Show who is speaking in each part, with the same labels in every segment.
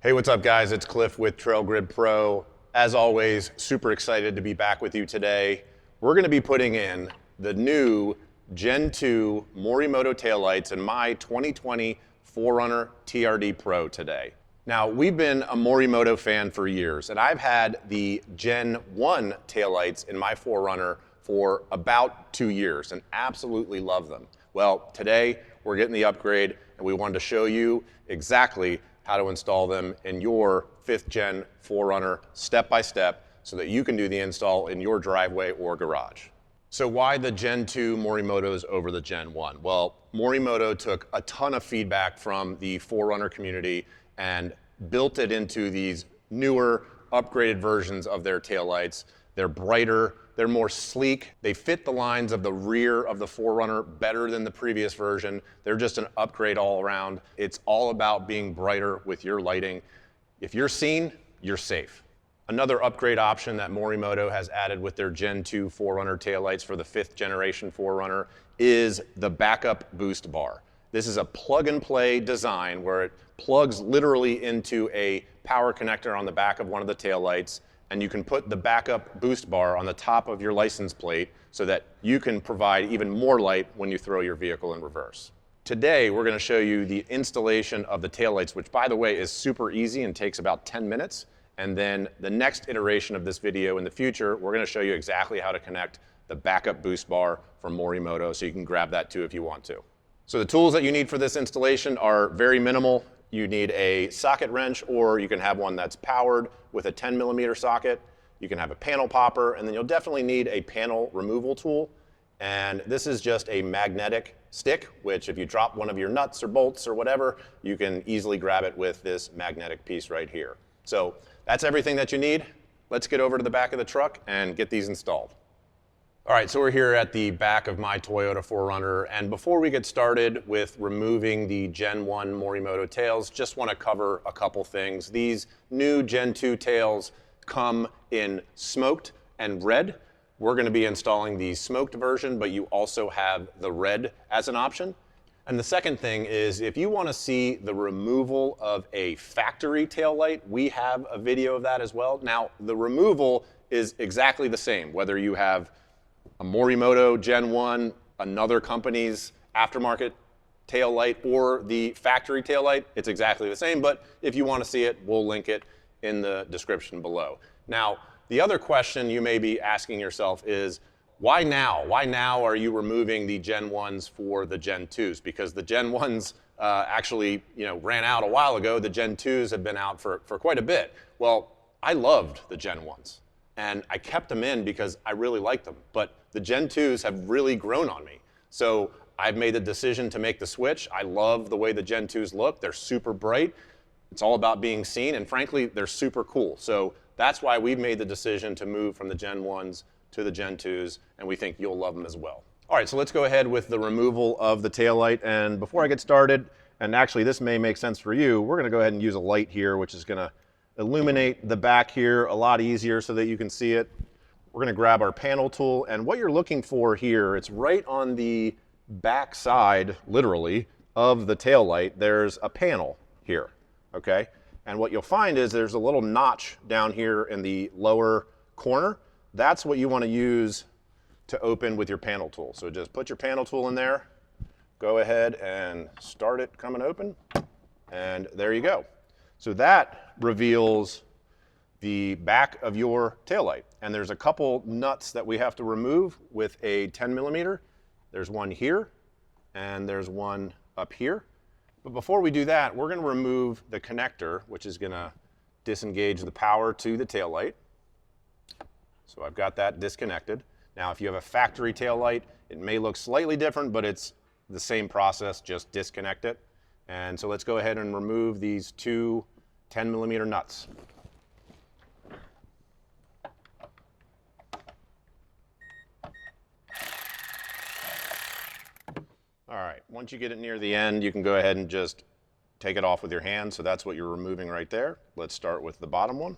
Speaker 1: Hey, what's up guys? It's Cliff with TRD Pro. As always, super excited to be back with you today. We're gonna be putting in the new Gen 2 Morimoto taillights in my 2020 4Runner TRD Pro today. Now, we've been a Morimoto fan for years, and I've had the Gen 1 taillights in my 4Runner for about 2 years and absolutely love them. Well, today we're getting the upgrade and we wanted to show you exactly how to install them in your 5th gen 4Runner step by step so that you can do the install in your driveway or garage. So why the Gen 2 Morimotos over the Gen 1? Well, Morimoto took a ton of feedback from the 4Runner community and built it into these newer, upgraded versions of their taillights. They're brighter, they're more sleek, they fit the lines of the rear of the 4Runner better than the previous version. They're just an upgrade all around. It's all about being brighter with your lighting. If you're seen, you're safe. Another upgrade option that Morimoto has added with their Gen 2 4Runner taillights for the 5th generation 4Runner is the backup boost bar. This is a plug and play design where it plugs literally into a power connector on the back of one of the taillights, and you can put the backup boost bar on the top of your license plate so that you can provide even more light when you throw your vehicle in reverse. Today, we're going to show you the installation of the taillights, which by the way is super easy and takes about 10 minutes. And then the next iteration of this video in the future, we're going to show you exactly how to connect the backup boost bar from Morimoto, so you can grab that too if you want to. So the tools that you need for this installation are very minimal. You need a socket wrench, or you can have one that's powered with a 10mm socket. You can have a panel popper, and then you'll definitely need a panel removal tool. And this is just a magnetic stick, which if you drop one of your nuts or bolts or whatever, you can easily grab it with this magnetic piece right here. So that's everything that you need. Let's get over to the back of the truck and get these installed. All right, so we're here at the back of my Toyota 4Runner, and before we get started with removing the Gen 1 Morimoto tails, just want to cover a couple things. These new Gen 2 tails come in smoked and red. We're going to be installing the smoked version, but you also have the red as an option. And the second thing is, if you want to see the removal of a factory tail light, we have a video of that as well. Now, the removal is exactly the same, whether you have a Morimoto Gen 1, another company's aftermarket tail light, or the factory tail light, it's exactly the same. But if you want to see it, we'll link it in the description below. Now, the other question you may be asking yourself is, why now? Why now are you removing the Gen 1s for the Gen 2s? Because the Gen 1s actually ran out a while ago. The Gen 2s have been out for quite a bit. Well, I loved the Gen 1s. And I kept them in because I really liked them. But the Gen 2s have really grown on me. So I've made the decision to make the switch. I love the way the Gen 2s look. They're super bright. It's all about being seen. And frankly, they're super cool. So that's why we've made the decision to move from the Gen 1s to the Gen 2s. And we think you'll love them as well. All right, so let's go ahead with the removal of the taillight. And before I get started, and actually this may make sense for you, we're going to go ahead and use a light here, which is going to illuminate the back here a lot easier so that you can see it. We're going to grab our panel tool, and what you're looking for here, it's right on the back side, literally, of the tail light. There's a panel here, okay? And what you'll find is there's a little notch down here in the lower corner. That's what you want to use to open with your panel tool. So just put your panel tool in there, go ahead and start it coming open, and there you go. So that reveals the back of your taillight. And there's a couple nuts that we have to remove with a 10mm. There's one here, and there's one up here. But before we do that, we're going to remove the connector, which is going to disengage the power to the taillight. So I've got that disconnected. Now, if you have a factory taillight, it may look slightly different, but it's the same process, just disconnect it. And so let's go ahead and remove these two 10mm nuts. All right, once you get it near the end, you can go ahead and just take it off with your hand. So that's what you're removing right there. Let's start with the bottom one.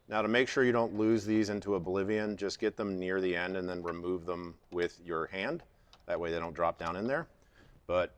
Speaker 1: Now to make sure you don't lose these into oblivion, just get them near the end and then remove them with your hand. That way they don't drop down in there. But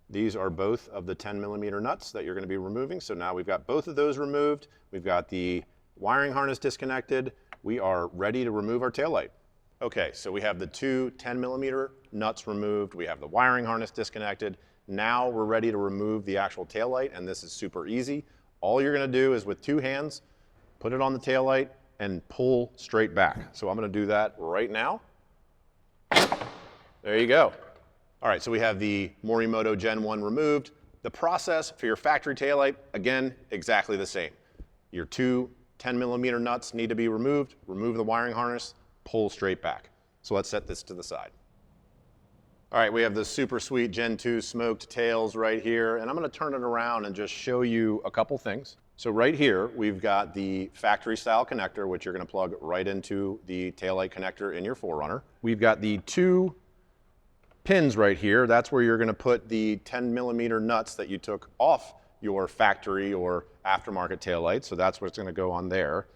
Speaker 1: these are both of the 10mm nuts that you're going to be removing. So now we've got both of those removed. We've got the wiring harness disconnected. We are ready to remove our taillight. Okay, so we have the two 10mm nuts removed. We have the wiring harness disconnected. Now we're ready to remove the actual taillight, and this is super easy. All you're going to do is with two hands, put it on the taillight and pull straight back. So I'm going to do that right now. There you go. All right, so we have the Morimoto Gen 1 removed. The process for your factory taillight, again, exactly the same. Your two 10mm nuts need to be removed, remove the wiring harness, pull straight back. So let's set this to the side. All right, we have the super sweet Gen 2 smoked tails right here, and I'm gonna turn it around and just show you a couple things. So right here, we've got the factory style connector, which you're gonna plug right into the taillight connector in your 4Runner. We've got the two pins right here. That's where you're gonna put the 10mm nuts that you took off your factory or aftermarket taillight. So that's what's gonna go on there.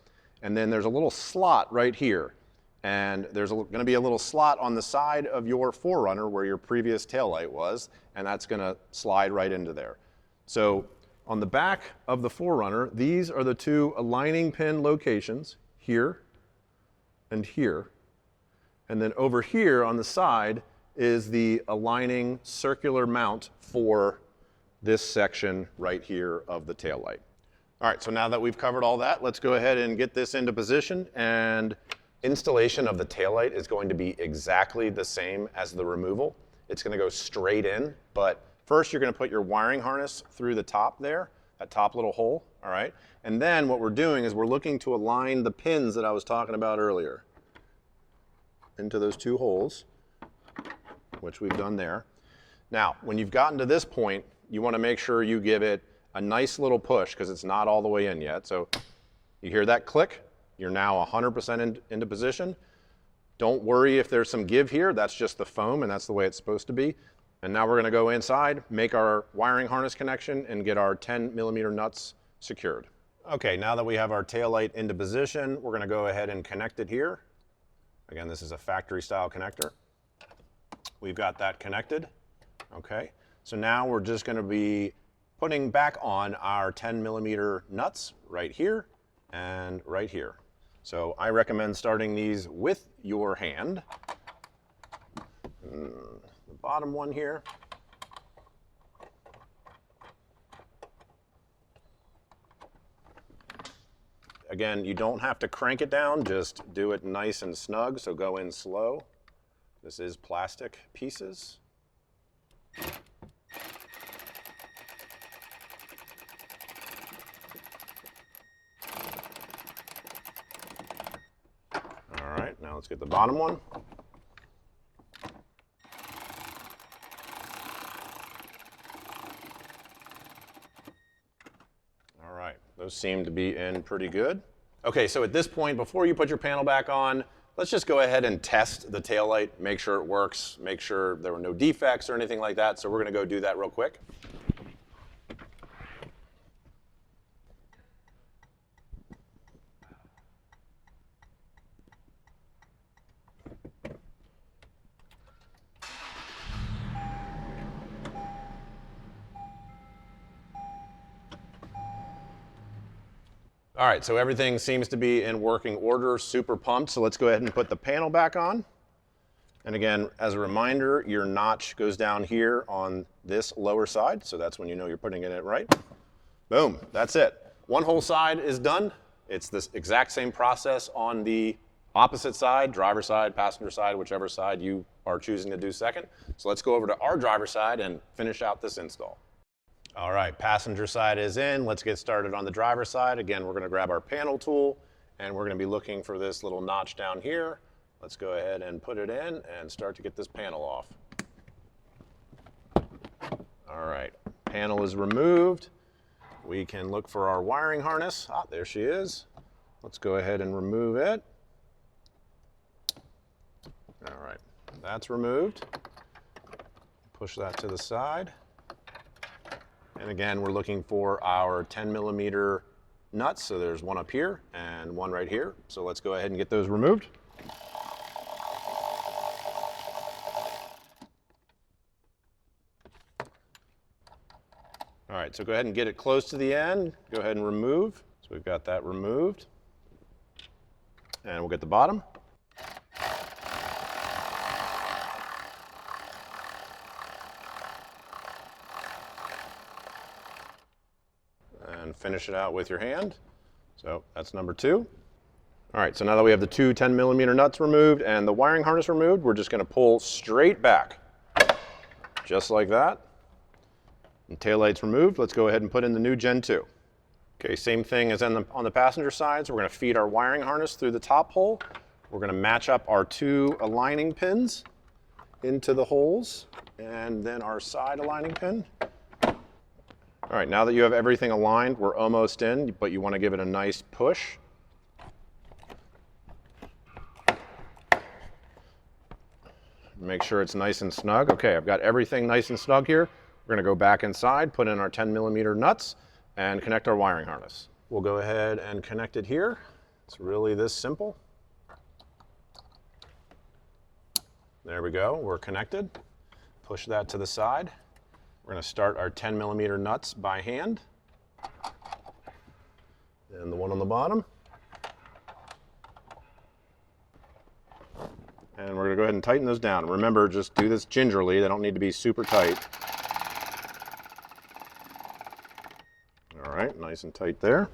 Speaker 1: And then there's a little slot right here. And there's gonna be a little slot on the side of your 4Runner where your previous taillight was, and that's gonna slide right into there. So on the back of the 4Runner, these are the two aligning pin locations, here and here. And then over here on the side is the aligning circular mount for this section right here of the taillight. All right, so now that we've covered all that, let's go ahead and get this into position. And installation of the taillight is going to be exactly the same as the removal. It's going to go straight in, but first you're going to put your wiring harness through the top there, that top little hole, all right? And then what we're doing is we're looking to align the pins that I was talking about earlier into those two holes, which we've done there. Now, when you've gotten to this point, you want to make sure you give it a nice little push because it's not all the way in yet. So you hear that click? You're now 100% into position. Don't worry if there's some give here. That's just the foam, and that's the way it's supposed to be. And now we're going to go inside, make our wiring harness connection, and get our 10mm nuts secured. Okay, now that we have our taillight into position, we're going to go ahead and connect it here. Again, this is a factory style connector. We've got that connected. Okay, so now we're just going to be putting back on our 10mm nuts right here and right here. So I recommend starting these with your hand. The bottom one here. Again, you don't have to crank it down, just do it nice and snug, so go in slow. This is plastic pieces. All right, now let's get the bottom one. All right, those seem to be in pretty good. Okay, so at this point, before you put your panel back on, let's just go ahead and test the taillight, make sure it works, make sure there were no defects or anything like that. So we're gonna go do that real quick. All right, so everything seems to be in working order, super pumped. So let's go ahead and put the panel back on. And again, as a reminder, your notch goes down here on this lower side. So that's when you know you're putting it in right. Boom, that's it. One whole side is done. It's this exact same process on the opposite side, driver side, passenger side, whichever side you are choosing to do second. So let's go over to our driver side and finish out this install. All right, passenger side is in. Let's get started on the driver side. Again, we're gonna grab our panel tool and we're gonna be looking for this little notch down here. Let's go ahead and put it in and start to get this panel off. All right, panel is removed. We can look for our wiring harness. Ah, there she is. Let's go ahead and remove it. All right, that's removed. Push that to the side. And again, we're looking for our 10mm nuts. So there's one up here and one right here. So let's go ahead and get those removed. All right, so go ahead and get it close to the end. Go ahead and remove. So we've got that removed. And we'll get the bottom. And finish it out with your hand. So that's number 2. All right, so now that we have the 2 10mm nuts removed and the wiring harness removed, we're just gonna pull straight back, just like that. And taillights removed. Let's go ahead and put in the new Gen 2. Okay, same thing as on the passenger side. So we're gonna feed our wiring harness through the top hole. We're gonna match up our 2 aligning pins into the holes, and then our side aligning pin. All right, now that you have everything aligned, we're almost in, but you wanna give it a nice push. Make sure it's nice and snug. Okay, I've got everything nice and snug here. We're gonna go back inside, put in our 10mm nuts, and connect our wiring harness. We'll go ahead and connect it here. It's really this simple. There we go, we're connected. Push that to the side. We're gonna start our 10mm nuts by hand. And the one on the bottom. And we're gonna go ahead and tighten those down. Remember, just do this gingerly. They don't need to be super tight. All right, nice and tight there.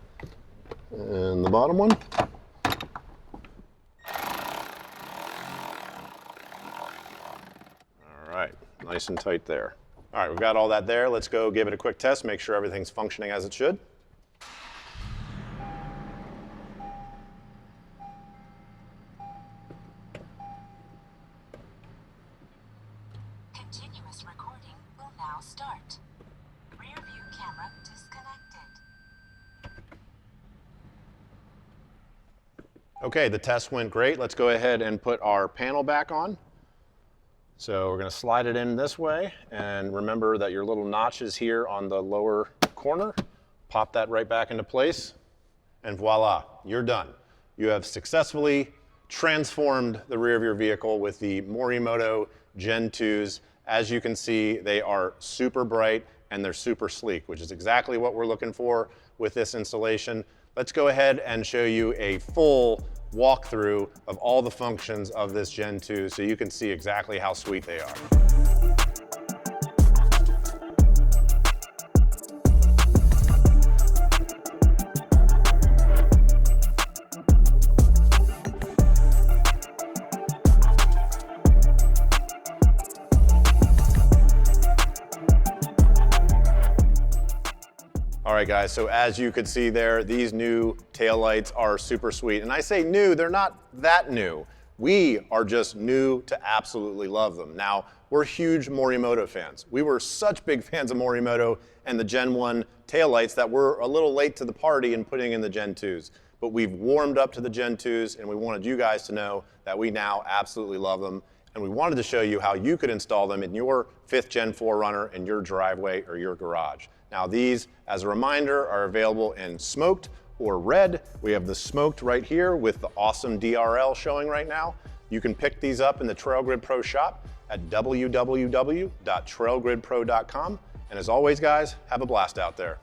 Speaker 1: And the bottom one. All right, nice and tight there. All right, we've got all that there. Let's go give it a quick test, make sure everything's functioning as it should.
Speaker 2: Continuous recording will now start. Rear view camera disconnected.
Speaker 1: Okay, the test went great. Let's go ahead and put our panel back on. So we're gonna slide it in this way, and remember that your little notch is here on the lower corner. Pop that right back into place, and voila, you're done. You have successfully transformed the rear of your vehicle with the Morimoto Gen 2s. As you can see, they are super bright and they're super sleek, which is exactly what we're looking for with this installation. Let's go ahead and show you a full walkthrough of all the functions of this Gen 2 so you can see exactly how sweet they are. All right, guys, so as you could see there, these new taillights are super sweet. And I say new, they're not that new. We are just new to absolutely love them. Now, we're huge Morimoto fans. We were such big fans of Morimoto and the Gen 1 taillights that we're a little late to the party in putting in the Gen 2s. But we've warmed up to the Gen 2s, and we wanted you guys to know that we now absolutely love them. And we wanted to show you how you could install them in your 5th Gen 4Runner in your driveway or your garage. Now these, as a reminder, are available in smoked or red. We have the smoked right here with the awesome DRL showing right now. You can pick these up in the TrailGrid Pro shop at www.trailgridpro.com. And as always, guys, have a blast out there.